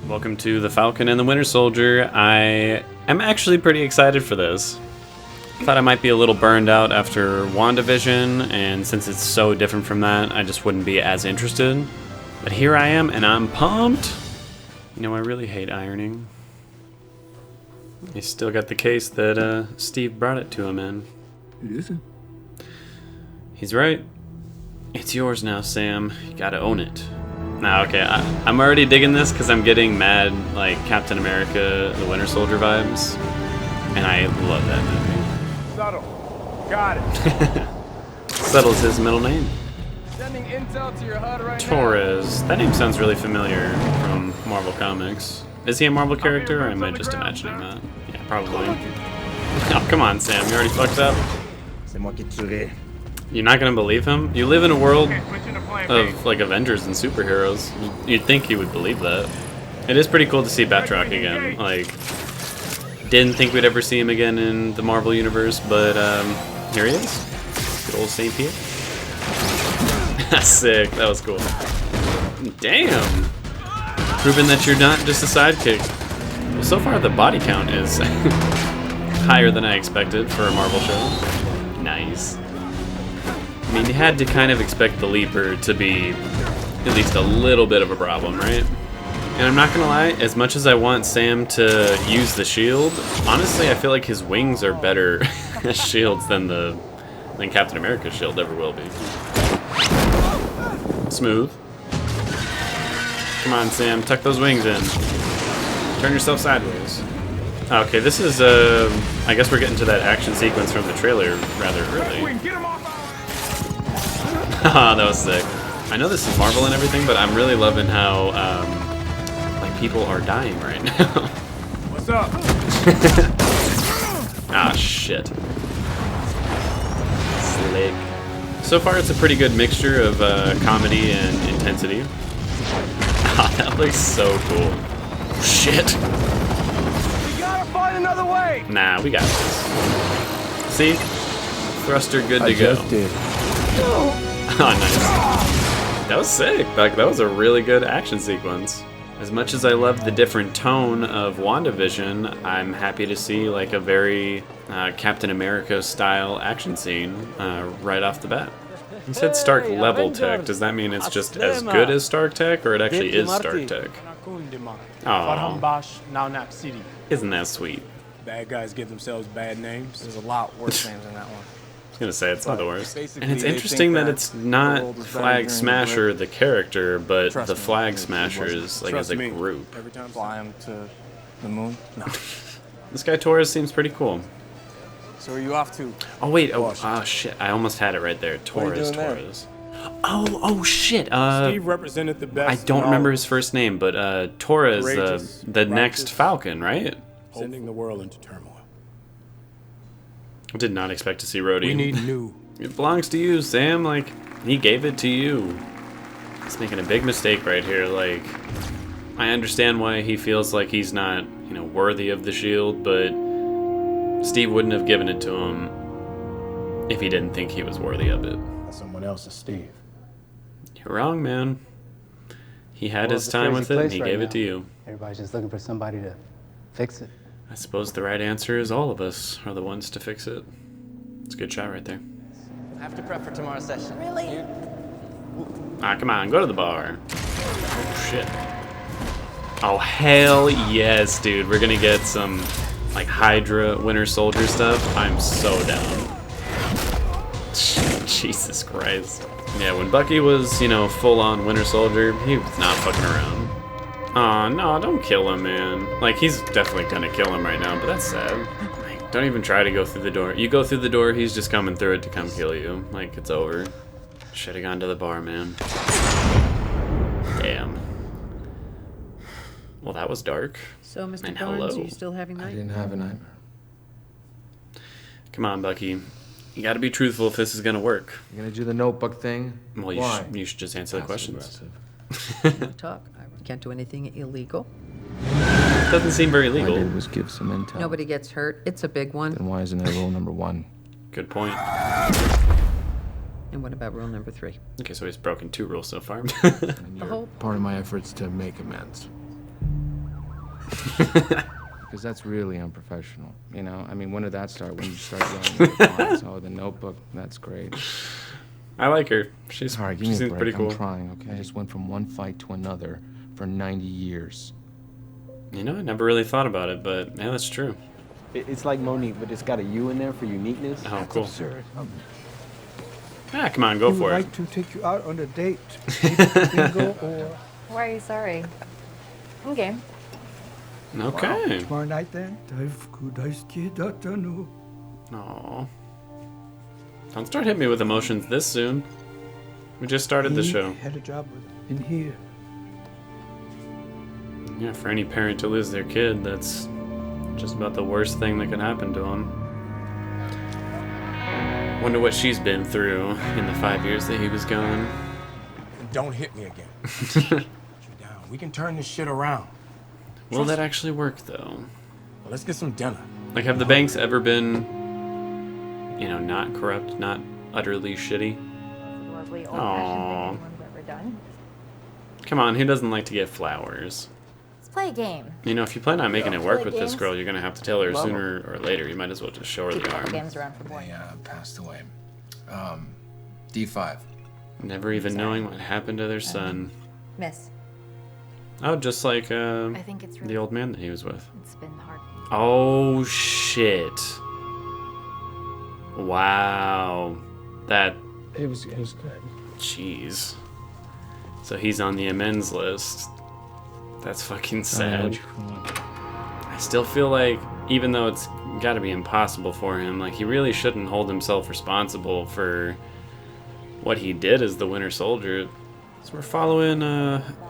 Welcome to the Falcon and the Winter Soldier. I am actually pretty excited for this. Thought I might be a little burned out after WandaVision, and since it's so different from that, I just wouldn't be as interested. But here I am, and I'm pumped! You know, I really hate ironing. He's still got the case that Steve brought it to him in. It isn't. He's right. It's yours now, Sam. You gotta own it. Nah, okay, I'm already digging this because I'm getting mad, like, Captain America, the Winter Soldier vibes. And I love that movie. Subtle. Got it. Subtle's his middle name. Sending intel to your HUD right Torres. That name sounds really familiar from Marvel Comics. Is he a Marvel character, or am I just imagining that? Yeah, probably. Oh, come on, Sam. You already fucked up. C'est moi qui tuerai. You're not gonna believe him? You live in a world of, like, Avengers and superheroes. You'd think you would believe that. It is pretty cool to see Batroc again. Like, didn't think we'd ever see him again in the Marvel Universe, but, here he is. Good old St. Pierre. Sick. That was cool. Damn! Proving that you're not just a sidekick. Well, so far the body count is higher than I expected for a Marvel show. Nice. I mean, you had to kind of expect the Leaper to be at least a little bit of a problem, right? And I'm not gonna lie, as much as I want Sam to use the shield, honestly, I feel like his wings are better as shields than Captain America's shield ever will be. Smooth. Come on, Sam, tuck those wings in. Turn yourself sideways. Okay, this is, I guess we're getting to that action sequence from the trailer rather early. Haha, that was sick. I know this is Marvel and everything, but I'm really loving how, like, people are dying right now. What's up? Ah, shit. Slick. So far, it's a pretty good mixture of comedy and intensity. Ah, that looks so cool. Shit. We gotta find another way. Nah, we got this. See? Thruster good to go. Just did. Oh, nice. That was sick. Like, that was a really good action sequence. As much as I love the different tone of WandaVision, I'm happy to see, like, a very Captain America style action scene right off the bat. He said Stark level tech. Does that mean it's just as good as Stark tech, or it actually is Stark tech? Oh, isn't that sweet? Bad guys give themselves bad names. There's a lot worse names in that one. I was gonna say it's not the worst. Basically, And it's they interesting think that it's not Flag Smasher the character, but the Flag Smashers like as a group. Every time. Fly him to the moon? No. This guy Torres seems pretty cool. So are you off to? Oh wait, oh shit, I almost had it right there. Torres. Oh shit. Steve represented the best. I don't remember his first name, but Torres, the next Falcon, right? Sending the world into turmoil. I did not expect to see Rhodey. We need new. It belongs to you, Sam. Like, he gave it to you. He's making a big mistake right here. Like, I understand why he feels like he's not, you know, worthy of the shield, but Steve wouldn't have given it to him if he didn't think he was worthy of it. Someone else is Steve. You're wrong, man. He had his time with it, and he gave it to you. Everybody's just looking for somebody to fix it. I suppose the right answer is all of us are the ones to fix it. It's a good shot right there. I have to prep for tomorrow's session. Really? Ah, come on, go to the bar. Oh, shit. Oh, hell yes, dude. We're gonna get some, like, Hydra Winter Soldier stuff. I'm so down. Jesus Christ. Yeah, when Bucky was, you know, full-on Winter Soldier, he was not fucking around. Aw, no, don't kill him, man. Like, he's definitely gonna kill him right now, but that's sad. Like, don't even try to go through the door. You go through the door, he's just coming through it to come kill you. Like, it's over. Should've gone to the bar, man. Damn. Well, that was dark. So, Mr. And Barnes, hello. are you still having I that? didn't have a nightmare. Come on, Bucky. You gotta be truthful if this is gonna work. You gonna do the notebook thing? Well, you should just answer the questions. Talk. I can't do anything illegal. Doesn't seem very All I legal. did was give some intel. Nobody gets hurt. It's a big one. Then why isn't that rule number 1? Good point. And what about rule number 3? Okay, so he's broken 2 rules so far. And you're whole- part of my efforts to make amends. Because that's really unprofessional, you know? I mean, when did that start? When you start yelling at the lines? Oh, the Notebook, that's great. I like her. She's All right, give she me a seems break. pretty cool. I'm trying, okay? I just went from one fight to another for 90 years. You know, I never really thought about it, but yeah, that's true. It's like Monique, but it's got a U in there for uniqueness. Oh, cool. Absurd. Ah, come on, go We for would it. like to take you out on a date. Bingo or Why are you sorry? I'm game. Okay. tomorrow night then. Aw. Don't start hitting me with emotions this soon. We just started the show. Had a job with in here. Yeah, for any parent to lose their kid, that's just about the worst thing that can happen to them. Wonder what she's been through in the 5 years that he was gone. And don't hit me again. Put you down. We can turn this shit around. Will that actually work, though? Well, let's get some dinner. Like, have the banks ever been, you know, not corrupt, not utterly shitty? Lovely Aw. old-fashioned thing anyone's ever done. Come on, who doesn't like to get flowers? Let's play a game. You know, if you plan on making it work Play with this games? girl, you're gonna have to tell her Mama. sooner or later. You might as well just show her Keep the the arm. games around for boys. They passed away. D5. Never even knowing what happened to their son. Miss. Oh, just like I think it's really the old man that he was with. It's been hard. Oh, shit. Wow. That, It was good. jeez. So he's on the amends list. That's fucking sad. I still feel like, even though it's gotta be impossible for him, like, he really shouldn't hold himself responsible for what he did as the Winter Soldier. So we're following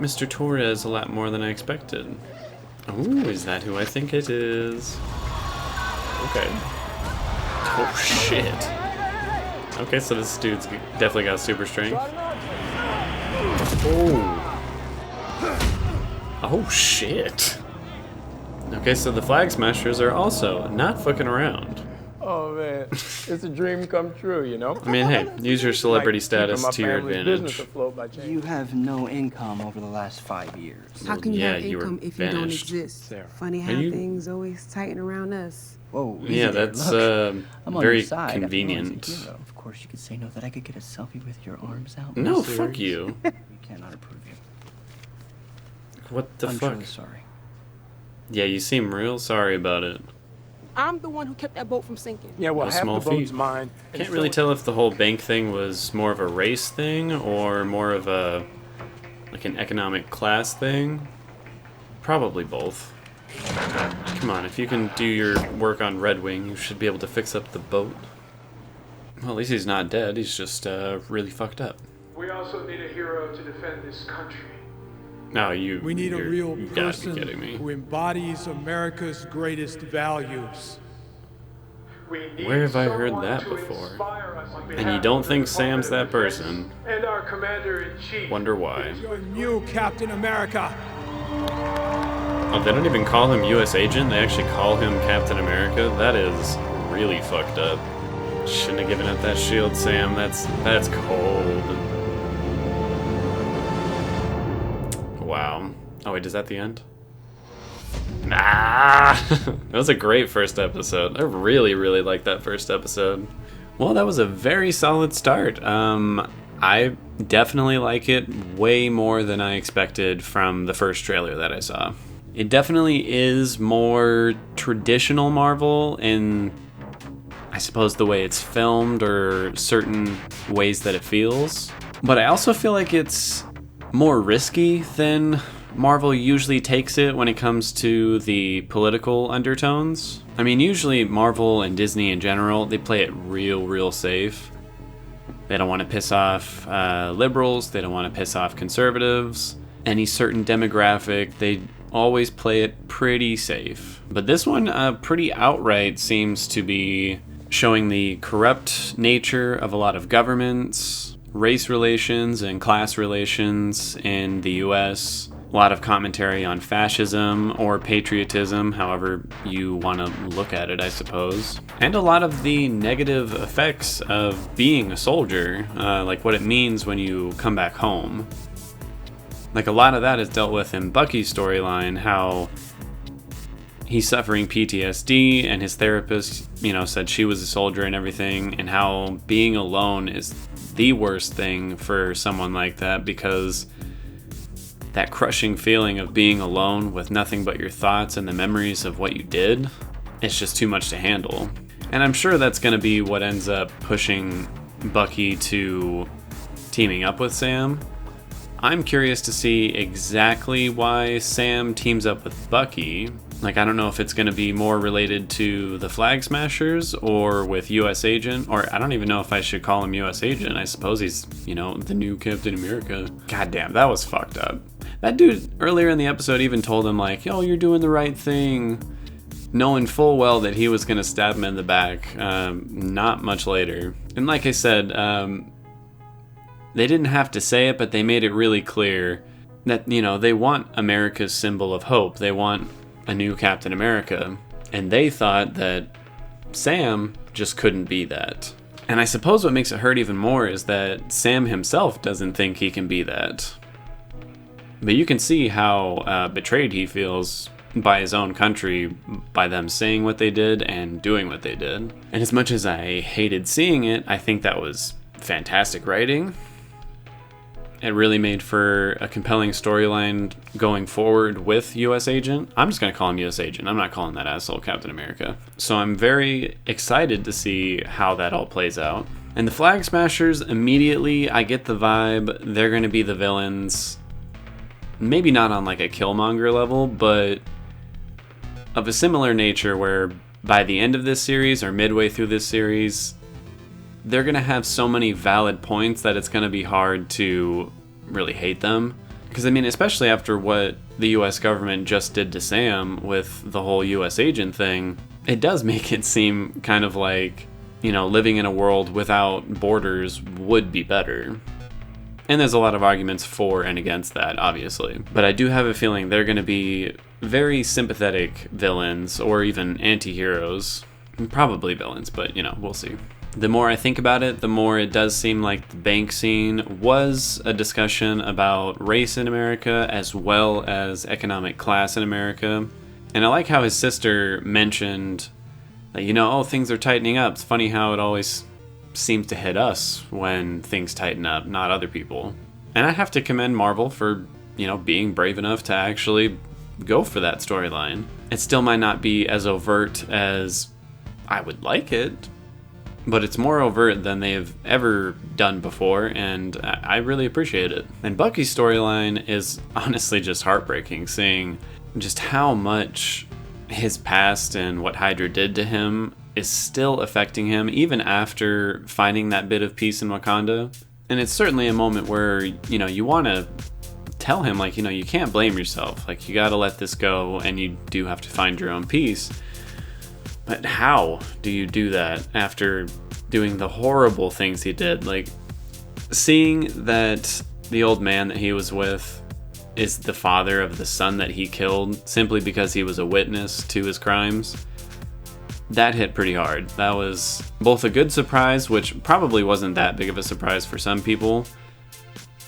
Mr. Torres a lot more than I expected. Ooh, is that who I think it is? Okay. Oh, shit. Okay, so this dude's definitely got super strength. Oh. Oh, shit. Okay, so the Flag Smashers are also not fucking around. Oh man, it's a dream come true, you know. I mean, hey, use your celebrity Like, status keeping my to your family's advantage. business afloat by changing. You have no income over the last 5 years. How can you yeah, have you were income if you don't banished. exist? Sarah. Funny how you- things always tighten around us. Whoa. easy Yeah, there. that's Look, I'm on very your side. Everyone's a convenient. hero. Of course, you could say no that I could get a selfie with your arms out. No, Serious? fuck you. We cannot approve you. What the I'm fuck? truly sorry. Yeah, you seem real sorry about it. I'm the one who kept that boat from sinking. Yeah, well, No half small the boat's feat. mine. and Can't really so- tell if the whole bank thing was more of a race thing or more of a, like, an economic class thing. Probably both. Come on, if you can do your work on Red Wing, you should be able to fix up the boat. Well, at least he's not dead. He's just really fucked up. We also need a hero to defend this country. No, you. We need a real you gotta be person kidding me. who embodies America's greatest values. We need Where have I heard someone that to before? inspire us on And you behalf don't of the think Department Sam's of that Defense person? And our commander-in-chief. Wonder why. Your new Captain America. Oh, they don't even call him U.S. Agent. They actually call him Captain America. That is really fucked up. Shouldn't have given up that shield, Sam. That's cold. Wow. Oh wait, is that the end? Nah. That was a great first episode. I really, really liked that first episode. Well, that was a very solid start. I definitely like it way more than I expected from the first trailer that I saw. It definitely is more traditional Marvel in, I suppose, the way it's filmed or certain ways that it feels. But I also feel like it's more risky than Marvel usually takes it when it comes to the political undertones. I mean, usually Marvel and Disney in general, they play it real safe. They don't want to piss off liberals, they don't want to piss off conservatives, any certain demographic, they always play it pretty safe. But this one pretty outright seems to be showing the corrupt nature of a lot of governments, race relations and class relations in the US. A lot of commentary on fascism or patriotism, however you want to look at it, I suppose. And a lot of the negative effects of being a soldier, like what it means when you come back home. Like, a lot of that is dealt with in Bucky's storyline, how he's suffering PTSD, and his therapist, said she was a soldier and everything, and how being alone is the worst thing for someone like that, because that crushing feeling of being alone with nothing but your thoughts and the memories of what you did, it's just too much to handle. And I'm sure that's going to be what ends up pushing Bucky to teaming up with Sam. I'm curious to see exactly why Sam teams up with Bucky. Like, I don't know if it's going to be more related to the Flag Smashers or with US Agent, or I don't even know if I should call him US Agent. I suppose he's, the new Captain America. God damn, that was fucked up. That dude earlier in the episode even told him, like, yo, you're doing the right thing, knowing full well that he was going to stab him in the back not much later. And like I said, they didn't have to say it, but they made it really clear that, they want America's symbol of hope. They want a new Captain America. And they thought that Sam just couldn't be that. And I suppose what makes it hurt even more is that Sam himself doesn't think he can be that. But you can see how betrayed he feels by his own country, by them saying what they did and doing what they did. And as much as I hated seeing it, I think that was fantastic writing. It really made for a compelling storyline going forward with US Agent. I'm just going to call him US Agent. I'm not calling that asshole Captain America. So I'm very excited to see how that all plays out. And the Flag Smashers, immediately I get the vibe they're going to be the villains. Maybe not on like a Killmonger level, but of a similar nature where by the end of this series or midway through this series, they're going to have so many valid points that it's going to be hard to really hate them. Because, especially after what the US government just did to Sam with the whole US Agent thing, it does make it seem kind of like, living in a world without borders would be better. And there's a lot of arguments for and against that, obviously. But I do have a feeling they're going to be very sympathetic villains, or even anti-heroes. Probably villains, but, we'll see. The more I think about it, the more it does seem like the bank scene was a discussion about race in America as well as economic class in America. And I like how his sister mentioned that, things are tightening up. It's funny how it always seems to hit us when things tighten up, not other people. And I have to commend Marvel for, being brave enough to actually go for that storyline. It still might not be as overt as I would like it, but it's more overt than they've ever done before, and I really appreciate it. And Bucky's storyline is honestly just heartbreaking, seeing just how much his past and what Hydra did to him is still affecting him, even after finding that bit of peace in Wakanda. And it's certainly a moment where, you want to tell him, you can't blame yourself. You got to let this go, and you do have to find your own peace. But how do you do that after doing the horrible things he did? Seeing that the old man that he was with is the father of the son that he killed simply because he was a witness to his crimes, that hit pretty hard. That was both a good surprise, which probably wasn't that big of a surprise for some people.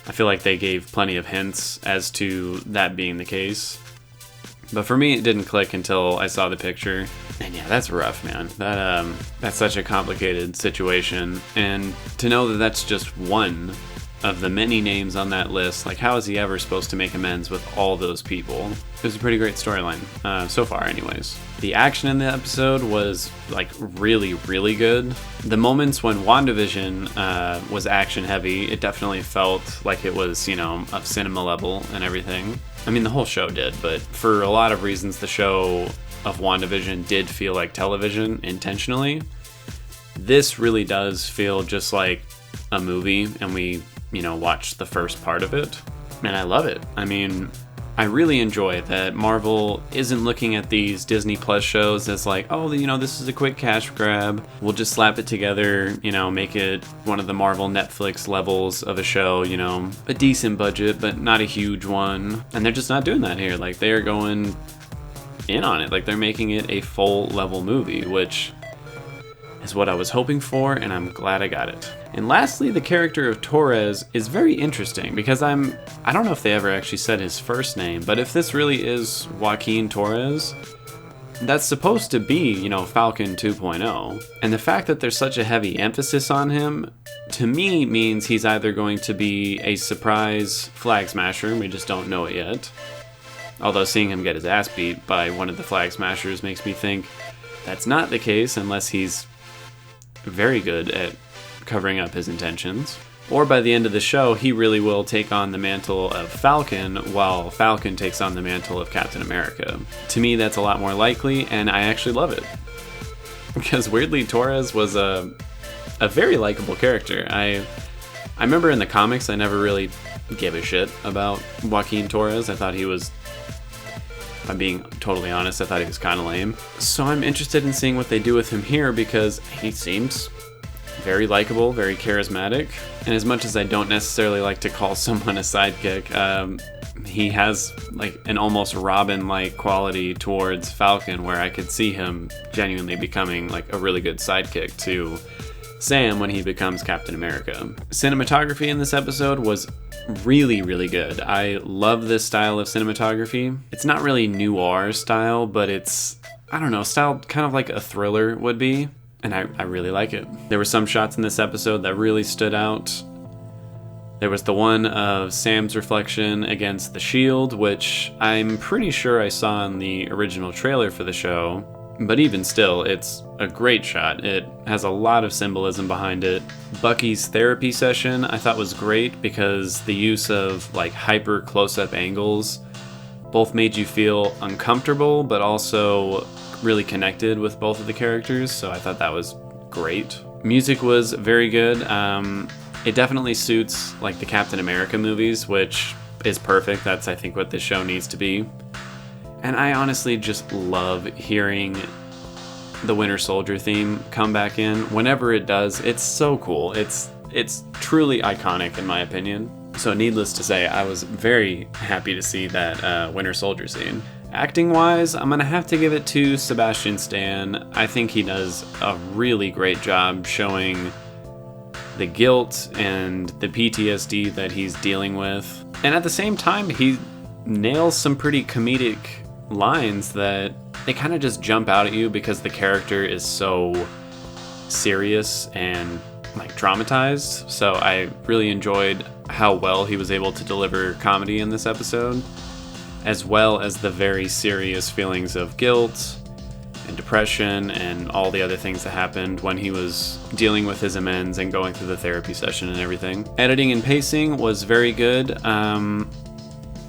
I feel like they gave plenty of hints as to that being the case. But for me, it didn't click until I saw the picture. And yeah, that's rough, man. That's such a complicated situation. And to know that that's just one of the many names on that list, how is he ever supposed to make amends with all those people? It was a pretty great storyline, so far anyways. The action in the episode was, really, really good. The moments when WandaVision was action heavy, it definitely felt like it was, of cinema level and everything. The whole show did, but for a lot of reasons, the show of WandaVision did feel like television intentionally. This really does feel just like a movie, and we, watched the first part of it, and I love it. I really enjoy that Marvel isn't looking at these Disney Plus shows as this is a quick cash grab. We'll just slap it together, make it one of the Marvel Netflix levels of a show, a decent budget, but not a huge one. And they're just not doing that here. They are going in on it. They're making it a full level movie, which is what I was hoping for, and I'm glad I got it. And lastly, the character of Torres is very interesting because I don't know if they ever actually said his first name, but if this really is Joaquin Torres, that's supposed to be, Falcon 2.0. And the fact that there's such a heavy emphasis on him, to me, means he's either going to be a surprise flag smasher, and we just don't know it yet. Although seeing him get his ass beat by one of the flag smashers makes me think that's not the case unless he's very good at covering up his intentions. Or by the end of the show, he really will take on the mantle of Falcon while Falcon takes on the mantle of Captain America. To me, that's a lot more likely, and I actually love it. Because weirdly, Torres was a very likable character. I remember in the comics, I never really gave a shit about Joaquin Torres. I thought he was, if I'm being totally honest, I thought he was kind of lame. So I'm interested in seeing what they do with him here because he seems very likable, very charismatic, and as much as I don't necessarily like to call someone a sidekick, he has like an almost Robin-like quality towards Falcon where I could see him genuinely becoming like a really good sidekick to Sam when he becomes Captain America. Cinematography in this episode was really, really good. I love this style of cinematography. It's not really noir style, but it's, I don't know, style kind of like a thriller would be. And I really like it. There were some shots in this episode that really stood out. There was the one of Sam's reflection against the shield, which I'm pretty sure I saw in the original trailer for the show. But even still, it's a great shot. It has a lot of symbolism behind it. Bucky's therapy session I thought was great because the use of like hyper close-up angles both made you feel uncomfortable, but also really connected with both of the characters, so I thought that was great. Music was very good. It definitely suits like the Captain America movies, which is perfect. That's, I think, what this show needs to be. And I honestly just love hearing the Winter Soldier theme come back in. Whenever it does, it's so cool. It's truly iconic in my opinion. So needless to say, I was very happy to see that Winter Soldier scene. Acting-wise, I'm gonna have to give it to Sebastian Stan. I think he does a really great job showing the guilt and the PTSD that he's dealing with. And at the same time, he nails some pretty comedic lines that they kind of just jump out at you because the character is so serious and like traumatized. So I really enjoyed how well he was able to deliver comedy in this episode, as well as the very serious feelings of guilt and depression and all the other things that happened when he was dealing with his amends and going through the therapy session and everything. Editing and pacing was very good.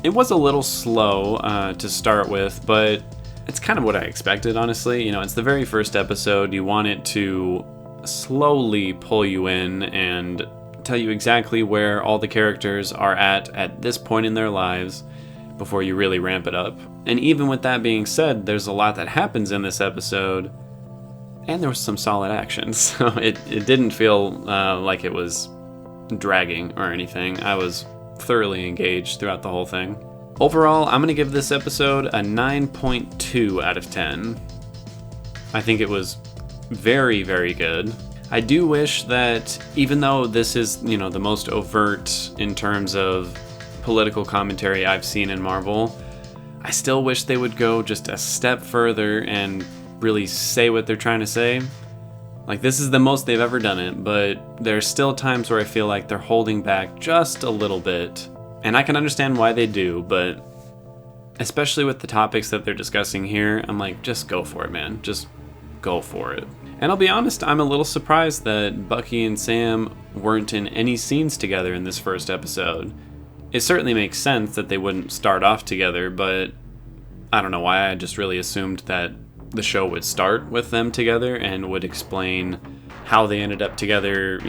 It was a little slow to start with, but it's kind of what I expected, honestly. It's the very first episode. You want it to slowly pull you in and tell you exactly where all the characters are at this point in their lives before you really ramp it up. And even with that being said, there's a lot that happens in this episode, and there was some solid action, so it didn't feel like it was dragging or anything. I was thoroughly engaged throughout the whole thing. Overall, I'm going to give this episode a 9.2 out of 10. I think it was very, very good. I do wish that, even though this is, the most overt in terms of political commentary I've seen in Marvel, I still wish they would go just a step further and really say what they're trying to say. Like, this is the most they've ever done it, but there's still times where I feel like they're holding back just a little bit. And I can understand why they do, but especially with the topics that they're discussing here, I'm like, just go for it, man. Just go for it. And I'll be honest, I'm a little surprised that Bucky and Sam weren't in any scenes together in this first episode. It certainly makes sense that they wouldn't start off together, but I don't know why. I just really assumed that the show would start with them together and would explain how they ended up together,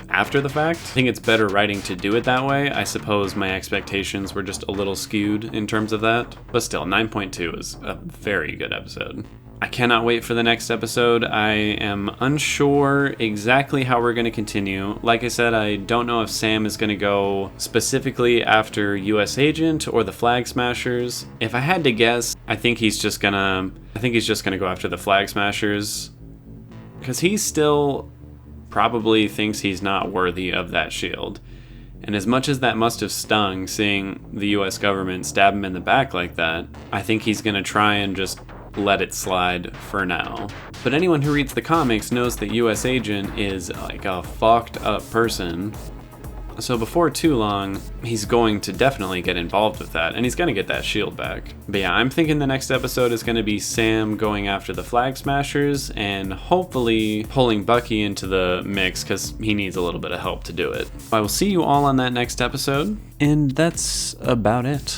after the fact. I think it's better writing to do it that way. I suppose my expectations were just a little skewed in terms of that. But still, 9.2 is a very good episode. I cannot wait for the next episode. I am unsure exactly how we're going to continue. Like I said, I don't know if Sam is going to go specifically after US Agent or the Flag Smashers. If I had to guess, I think he's just gonna go after the Flag Smashers, because he still probably thinks he's not worthy of that shield. And as much as that must have stung, seeing the US government stab him in the back like that, I think he's going to try and just let it slide for now. But anyone who reads the comics knows that US Agent is like a fucked up person. So before too long, he's going to definitely get involved with that, and he's gonna get that shield back. But yeah, I'm thinking the next episode is gonna be Sam going after the Flag Smashers and hopefully pulling Bucky into the mix because he needs a little bit of help to do it. I will see you all on that next episode, and that's about it.